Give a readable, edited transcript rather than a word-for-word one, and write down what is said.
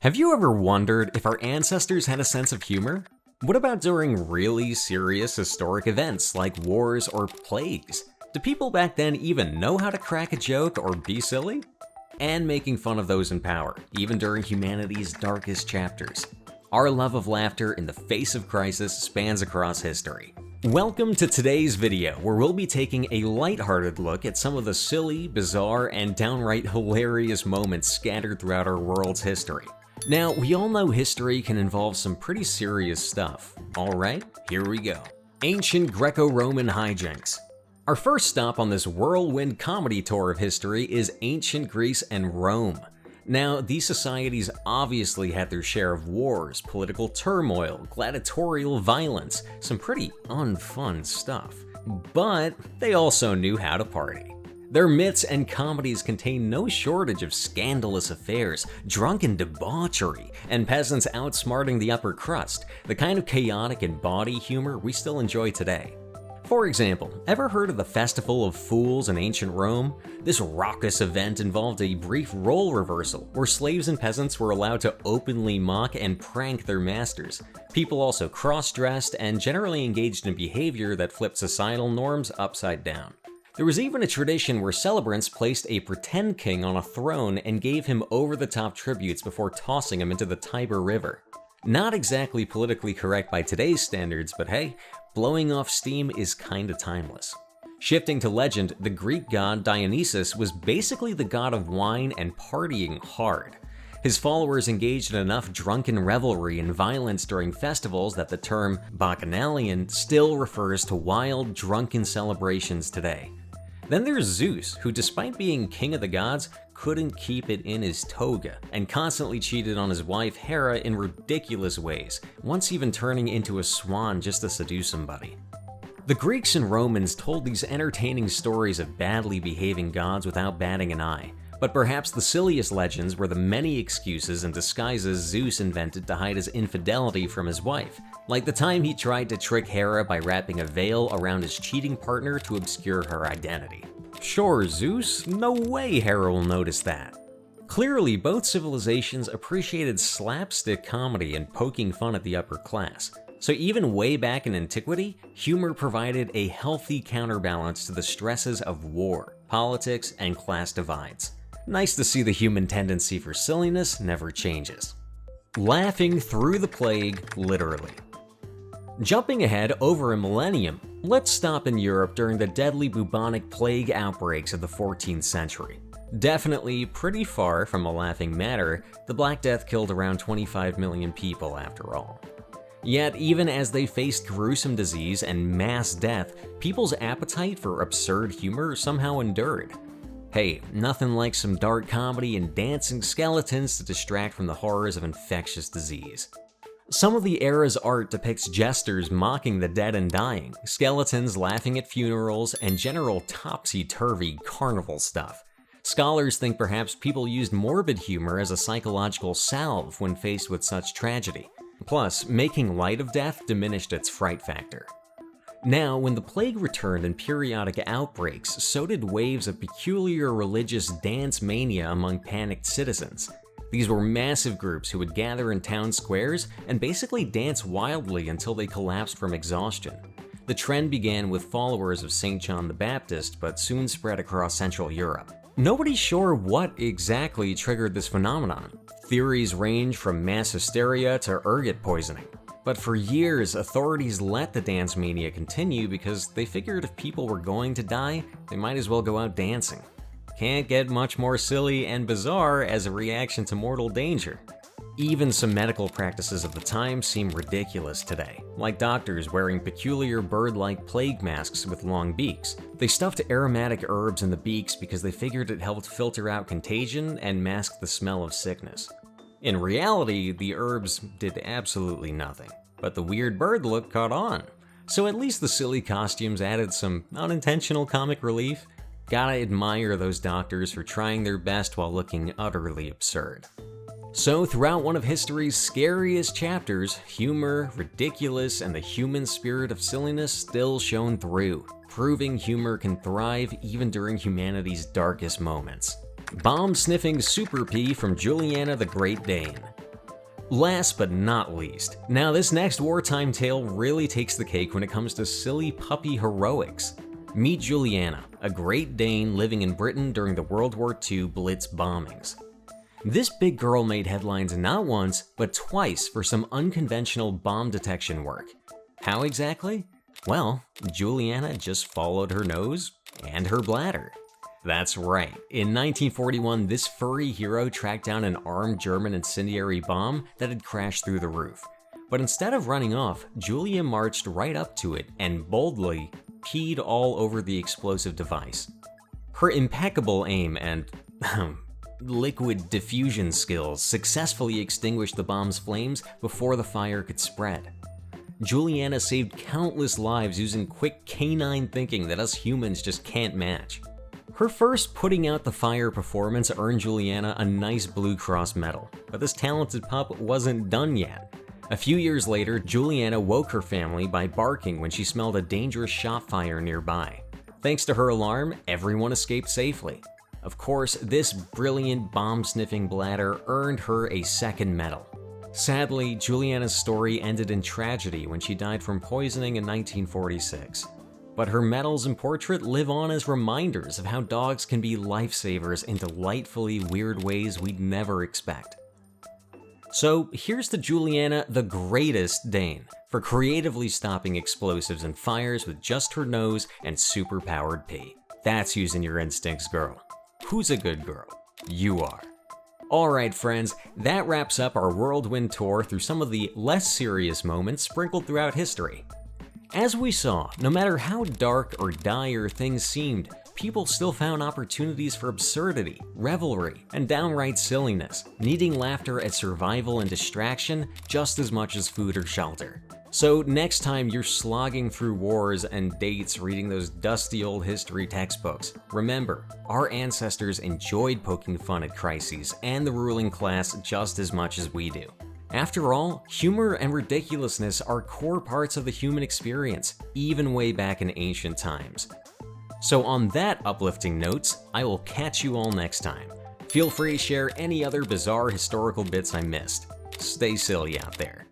Have you ever wondered if our ancestors had a sense of humor? What about during really serious historic events like wars or plagues? Do people back then even know how to crack a joke or be silly? And making fun of those in power, even during humanity's darkest chapters. Our love of laughter in the face of crisis spans across history. Welcome to today's video, where we'll be taking a lighthearted look at some of the silly, bizarre, and downright hilarious moments scattered throughout our world's history. Now, we all know history can involve some pretty serious stuff. Alright, here we go. Ancient Greco-Roman hijinks. Our first stop on this whirlwind comedy tour of history is ancient Greece and Rome. Now, these societies obviously had their share of wars, political turmoil, gladiatorial violence, some pretty unfun stuff. But they also knew how to party. Their myths and comedies contain no shortage of scandalous affairs, drunken debauchery, and peasants outsmarting the upper crust, the kind of chaotic and bawdy humor we still enjoy today. For example, ever heard of the Festival of Fools in ancient Rome? This raucous event involved a brief role reversal, where slaves and peasants were allowed to openly mock and prank their masters. People also cross-dressed and generally engaged in behavior that flipped societal norms upside down. There was even a tradition where celebrants placed a pretend king on a throne and gave him over-the-top tributes before tossing him into the Tiber River. Not exactly politically correct by today's standards, but hey, blowing off steam is kinda timeless. Shifting to legend, the Greek god Dionysus was basically the god of wine and partying hard. His followers engaged in enough drunken revelry and violence during festivals that the term Bacchanalian still refers to wild, drunken celebrations today. Then there's Zeus, who despite being king of the gods, couldn't keep it in his toga, and constantly cheated on his wife Hera in ridiculous ways, once even turning into a swan just to seduce somebody. The Greeks and Romans told these entertaining stories of badly behaving gods without batting an eye, but perhaps the silliest legends were the many excuses and disguises Zeus invented to hide his infidelity from his wife, like the time he tried to trick Hera by wrapping a veil around his cheating partner to obscure her identity. Sure, Zeus, no way Hera will notice that. Clearly, both civilizations appreciated slapstick comedy and poking fun at the upper class. So even way back in antiquity, humor provided a healthy counterbalance to the stresses of war, politics, and class divides. Nice to see the human tendency for silliness never changes. Laughing through the plague, literally. Jumping ahead over a millennium, let's stop in Europe during the deadly bubonic plague outbreaks of the 14th century. Definitely pretty far from a laughing matter, the Black Death killed around 25 million people after all. Yet, even as they faced gruesome disease and mass death, people's appetite for absurd humor somehow endured. Hey, nothing like some dark comedy and dancing skeletons to distract from the horrors of infectious disease. Some of the era's art depicts jesters mocking the dead and dying, skeletons laughing at funerals, and general topsy-turvy carnival stuff. Scholars think perhaps people used morbid humor as a psychological salve when faced with such tragedy. Plus, making light of death diminished its fright factor. Now, when the plague returned in periodic outbreaks, so did waves of peculiar religious dance mania among panicked citizens. These were massive groups who would gather in town squares and basically dance wildly until they collapsed from exhaustion. The trend began with followers of St. John the Baptist, but soon spread across Central Europe. Nobody's sure what exactly triggered this phenomenon. Theories range from mass hysteria to ergot poisoning. But for years, authorities let the dance mania continue because they figured if people were going to die, they might as well go out dancing. Can't get much more silly and bizarre as a reaction to mortal danger. Even some medical practices of the time seem ridiculous today, like doctors wearing peculiar bird-like plague masks with long beaks. They stuffed aromatic herbs in the beaks because they figured it helped filter out contagion and mask the smell of sickness. In reality, the herbs did absolutely nothing, but the weird bird look caught on. So at least the silly costumes added some unintentional comic relief. Gotta admire those doctors for trying their best while looking utterly absurd. So throughout one of history's scariest chapters, humor, ridiculous, and the human spirit of silliness still shone through, proving humor can thrive even during humanity's darkest moments. Bomb-sniffing Super P from Juliana the Great Dane. Last but not least, now this next wartime tale really takes the cake when it comes to silly puppy heroics. Meet Juliana, a Great Dane living in Britain during the World War II Blitz bombings. This big girl made headlines not once, but twice for some unconventional bomb detection work. How exactly? Well, Juliana just followed her nose and her bladder. That's right, in 1941 this furry hero tracked down an armed German incendiary bomb that had crashed through the roof. But instead of running off, Julia marched right up to it and boldly peed all over the explosive device. Her impeccable aim and liquid diffusion skills successfully extinguished the bomb's flames before the fire could spread. Juliana saved countless lives using quick canine thinking that us humans just can't match. Her first putting out the fire performance earned Juliana a nice Blue Cross medal, but this talented pup wasn't done yet. A few years later, Juliana woke her family by barking when she smelled a dangerous shop fire nearby. Thanks to her alarm, everyone escaped safely. Of course, this brilliant bomb-sniffing bladder earned her a second medal. Sadly, Juliana's story ended in tragedy when she died from poisoning in 1946. But her medals and portrait live on as reminders of how dogs can be lifesavers in delightfully weird ways we'd never expect. So here's to Juliana, the greatest Dane, for creatively stopping explosives and fires with just her nose and superpowered pee. That's using your instincts, girl. Who's a good girl? You are. Alright friends, that wraps up our whirlwind tour through some of the less serious moments sprinkled throughout history. As we saw, no matter how dark or dire things seemed, people still found opportunities for absurdity, revelry, and downright silliness, needing laughter as survival and distraction just as much as food or shelter. So next time you're slogging through wars and dates reading those dusty old history textbooks, remember, our ancestors enjoyed poking fun at crises and the ruling class just as much as we do. After all, humor and ridiculousness are core parts of the human experience, even way back in ancient times. So on that uplifting note, I will catch you all next time. Feel free to share any other bizarre historical bits I missed. Stay silly out there.